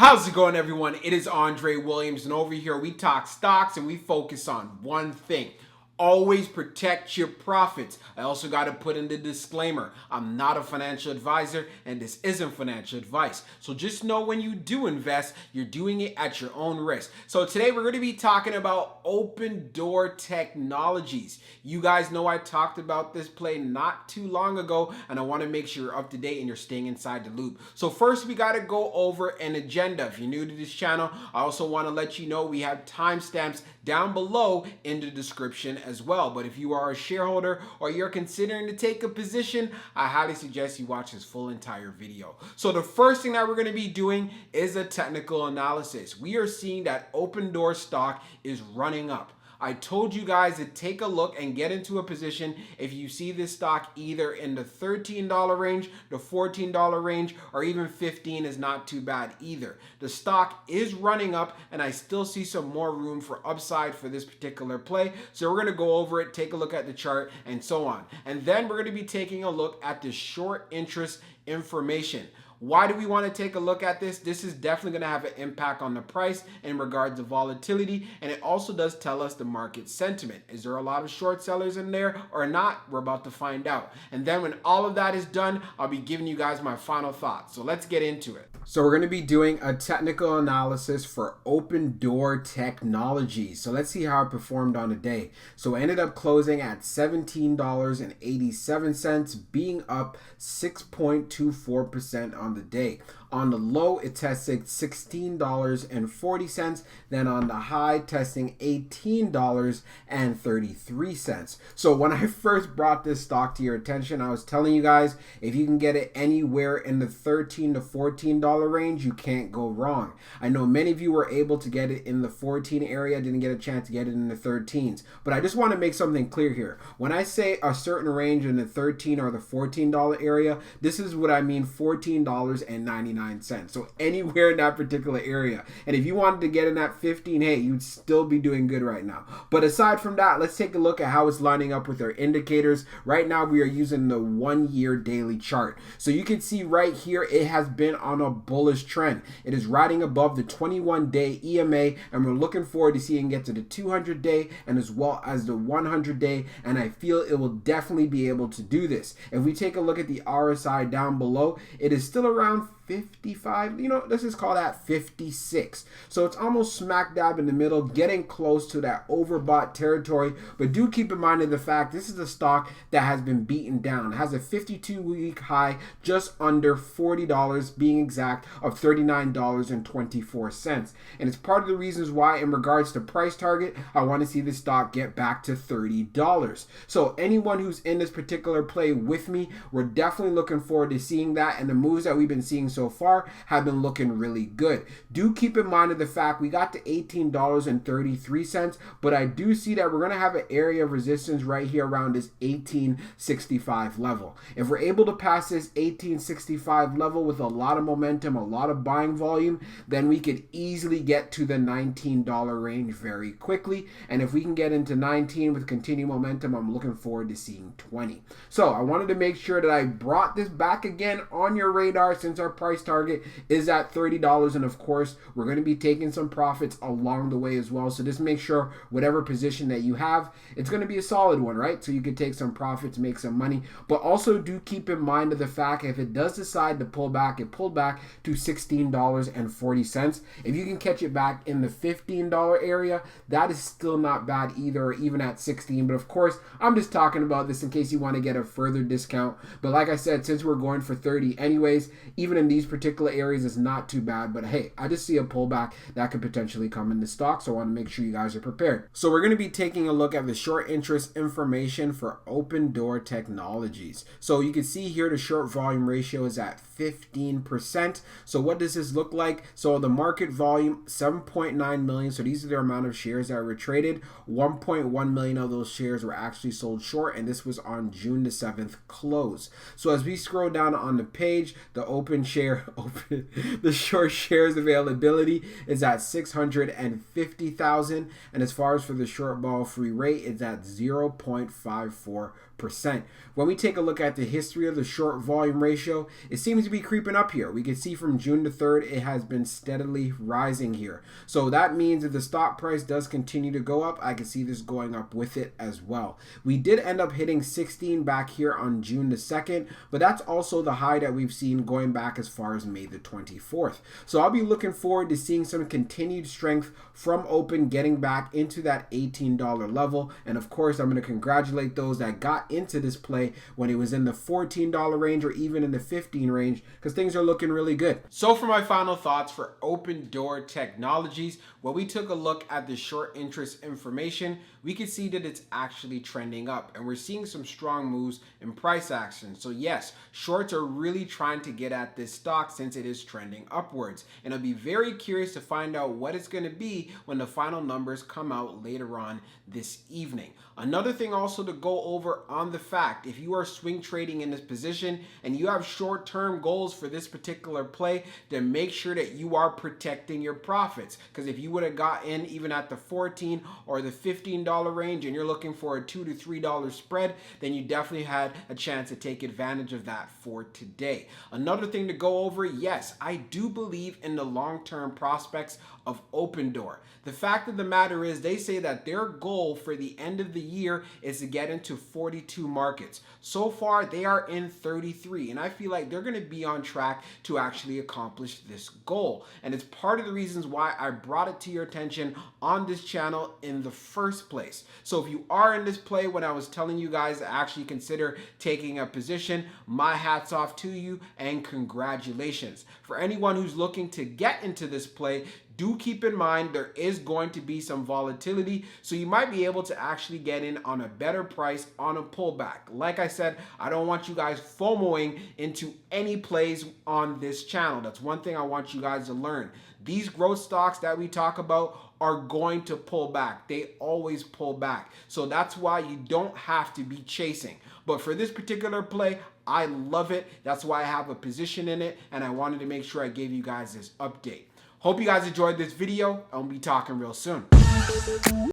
How's it going, everyone? It is Andre Williams, and over here we talk stocks and we focus on one thing. Always protect your profits. I also got to put in the disclaimer. I'm not a financial advisor and this isn't financial advice. So just know when you do invest, you're doing it at your own risk. So today we're going to be talking about Opendoor Technologies. You guys know I talked about this play not too long ago, and I want to make sure you're up to date and you're staying inside the loop. So first we got to go over an agenda. If you're new to this channel, I also want to let you know we have timestamps down below in the description as well. But if you are a shareholder or you're considering to take a position, I highly suggest you watch this full entire video. So the first thing that we're going to be doing is a technical analysis. We are seeing that Opendoor stock is running up. I told you guys to take a look and get into a position if you see this stock either in the $13 range, the $14 range, or even $15 is not too bad either. The stock is running up and I still see some more room for upside for this particular play. So we're going to go over it, take a look at the chart and so on. And then we're going to be taking a look at the short interest information. Why do we want to take a look at this? This is definitely going to have an impact on the price in regards to volatility, and it also does tell us the market sentiment. Is there a lot of short sellers in there or not? We're about to find out. And then when all of that is done, I'll be giving you guys my final thoughts. So let's get into it. So we're going to be doing a technical analysis for Opendoor Technologies. So let's see how it performed on the day. So it ended up closing at $17.87, being up 6.24% on the day. On the low, it tested $16.40. Then on the high, testing $18.33. So when I first brought this stock to your attention, I was telling you guys, if you can get it anywhere in the $13 to $14 range, you can't go wrong. I know many of you were able to get it in the 14 area, didn't get a chance to get it in the 13s. But I just want to make something clear here. When I say a certain range in the $13 or the $14 area, this is what I mean, $14.99. So anywhere in that particular area. And if you wanted to get in that 15, hey, you'd still be doing good right now. But aside from that, let's take a look at how it's lining up with our indicators. Right now, we are using the 1-year daily chart. So you can see right here, it has been on a bullish trend. It is riding above the 21-day EMA, and we're looking forward to seeing it get to the 200-day and as well as the 100-day. And I feel it will definitely be able to do this. If we take a look at the RSI down below, it is still around 55, let's just call that 56. So it's almost smack dab in the middle, getting close to that overbought territory. But do keep in mind of the fact this is a stock that has been beaten down. It has a 52-week high just under $40, being exact, of $39.24. And it's part of the reasons why, in regards to price target, I want to see this stock get back to $30. So anyone who's in this particular play with me, we're definitely looking forward to seeing that. And the moves that we've been seeing so far have been looking really good. Do keep in mind of the fact we got to $18.33, but I do see that we're going to have an area of resistance right here around this $18.65 level. If we're able to pass this $18.65 level with a lot of momentum, a lot of buying volume, then we could easily get to the $19 range very quickly. And if we can get into 19 with continued momentum, I'm looking forward to seeing 20. So I wanted to make sure that I brought this back again on your radar since our price target is at $30, and of course we're going to be taking some profits along the way as well. So just make sure whatever position that you have, it's going to be a solid one, right? So you can take some profits, make some money. But also do keep in mind of the fact if it does decide to pull back, it pulled back to $16.40. If you can catch it back in the $15 area, that is still not bad either, or even at 16. But of course, I'm just talking about this in case you want to get a further discount. But like I said, since we're going for 30 anyways, even in these particular areas, is not too bad. But hey, I just see a pullback that could potentially come in the stock, so I want to make sure you guys are prepared. So we're going to be taking a look at the short interest information for Opendoor Technologies. So you can see here the short volume ratio is at 15%. So what does this look like? So the market volume, 7.9 million. So these are the amount of shares that were traded. 1.1 million of those shares were actually sold short, and this was on June the 7th close. So as we scroll down on the page, the the short shares availability is at 650,000, and as far as for the short ball free rate, it's at 0.54%. When we take a look at the history of the short volume ratio, it seems to be creeping up here. We can see from June the 3rd, it has been steadily rising here. So that means if the stock price does continue to go up, I can see this going up with it as well. We did end up hitting 16 back here on June the 2nd, but that's also the high that we've seen going back as far as May the 24th. So I'll be looking forward to seeing some continued strength from Open getting back into that $18 level. And of course, I'm going to congratulate those that got into this play when it was in the $14 range or even in the $15 range, because things are looking really good. So for my final thoughts for Opendoor Technologies, when we took a look at the short interest information, we can see that it's actually trending up and we're seeing some strong moves in price action. So yes, shorts are really trying to get at this stock since it is trending upwards. And I'll be very curious to find out what it's going to be when the final numbers come out later on this evening. Another thing also to go over on the fact, if you are swing trading in this position and you have short-term goals for this particular play, then make sure that you are protecting your profits. Because if you would have got in even at the $14 or the $15 range and you're looking for a $2 to $3 spread, then you definitely had a chance to take advantage of that for today. Another thing to go over, yes, I do believe in the long-term prospects of Opendoor. The fact of the matter is they say that their goal for the end of the year is to get into 42 markets. So far, they are in 33, and I feel like they're going to be on track to actually accomplish this goal. And it's part of the reasons why I brought it to your attention on this channel in the first place. So if you are in this play when I was telling you guys to actually consider taking a position, my hat's off to you and congratulations. For anyone who's looking to get into this play, do keep in mind there is going to be some volatility, so you might be able to actually get in on a better price on a pullback. Like I said, I don't want you guys FOMOing into any plays on this channel. That's one thing I want you guys to learn. These growth stocks that we talk about are going to pull back. They always pull back. So that's why you don't have to be chasing. But for this particular play, I love it. That's why I have a position in it, and I wanted to make sure I gave you guys this update. Hope you guys enjoyed this video. I'll be talking real soon.